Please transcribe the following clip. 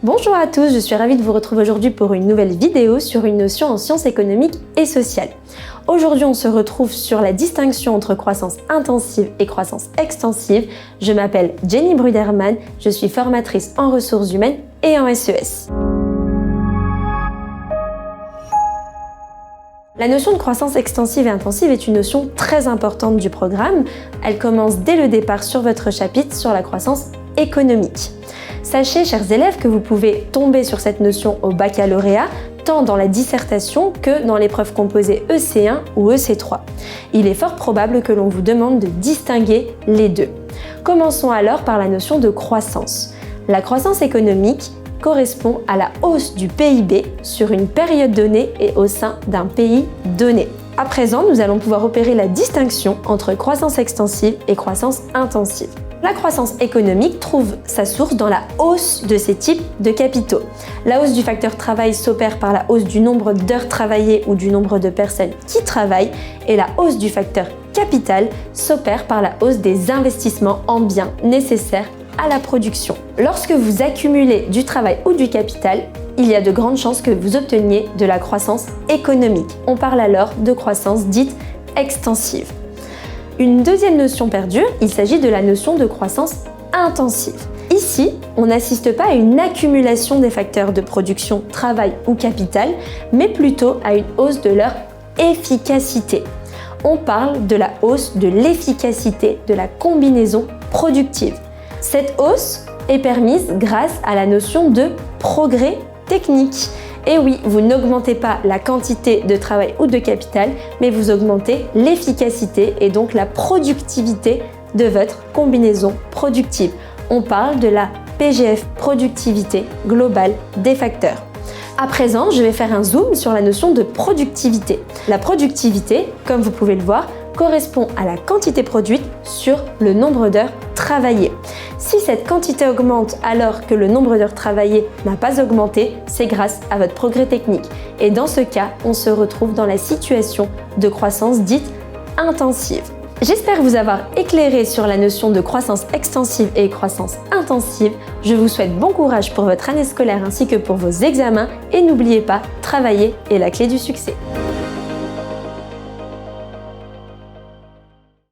Bonjour à tous, je suis ravie de vous retrouver aujourd'hui pour une nouvelle vidéo sur une notion en sciences économiques et sociales. Aujourd'hui, on se retrouve sur la distinction entre croissance intensive et croissance extensive. Je m'appelle Jenny Bruderman, je suis formatrice en ressources humaines et en SES. La notion de croissance extensive et intensive est une notion très importante du programme. Elle commence dès le départ sur votre chapitre sur la croissance économique. Sachez, chers élèves, que vous pouvez tomber sur cette notion au baccalauréat, tant dans la dissertation que dans l'épreuve composée EC1 ou EC3. Il est fort probable que l'on vous demande de distinguer les deux. Commençons alors par la notion de croissance. La croissance économique correspond à la hausse du PIB sur une période donnée et au sein d'un pays donné. À présent, nous allons pouvoir opérer la distinction entre croissance extensive et croissance intensive. La croissance économique trouve sa source dans la hausse de ces types de capitaux. La hausse du facteur travail s'opère par la hausse du nombre d'heures travaillées ou du nombre de personnes qui travaillent, et la hausse du facteur capital s'opère par la hausse des investissements en biens nécessaires à la production. Lorsque vous accumulez du travail ou du capital, il y a de grandes chances que vous obteniez de la croissance économique. On parle alors de croissance dite extensive. Une deuxième notion perdure, il s'agit de la notion de croissance intensive. Ici, on n'assiste pas à une accumulation des facteurs de production, travail ou capital, mais plutôt à une hausse de leur efficacité. On parle de la hausse de l'efficacité de la combinaison productive. Cette hausse est permise grâce à la notion de progrès technique. Et oui, vous n'augmentez pas la quantité de travail ou de capital, mais vous augmentez l'efficacité et donc la productivité de votre combinaison productive. On parle de la PGF, productivité globale des facteurs. À présent, je vais faire un zoom sur la notion de productivité. La productivité, comme vous pouvez le voir, correspond à la quantité produite sur le nombre d'heures travaillées. Si cette quantité augmente alors que le nombre d'heures travaillées n'a pas augmenté, c'est grâce à votre progrès technique. Et dans ce cas, on se retrouve dans la situation de croissance dite intensive. J'espère vous avoir éclairé sur la notion de croissance extensive et croissance intensive. Je vous souhaite bon courage pour votre année scolaire ainsi que pour vos examens et n'oubliez pas, travailler est la clé du succès.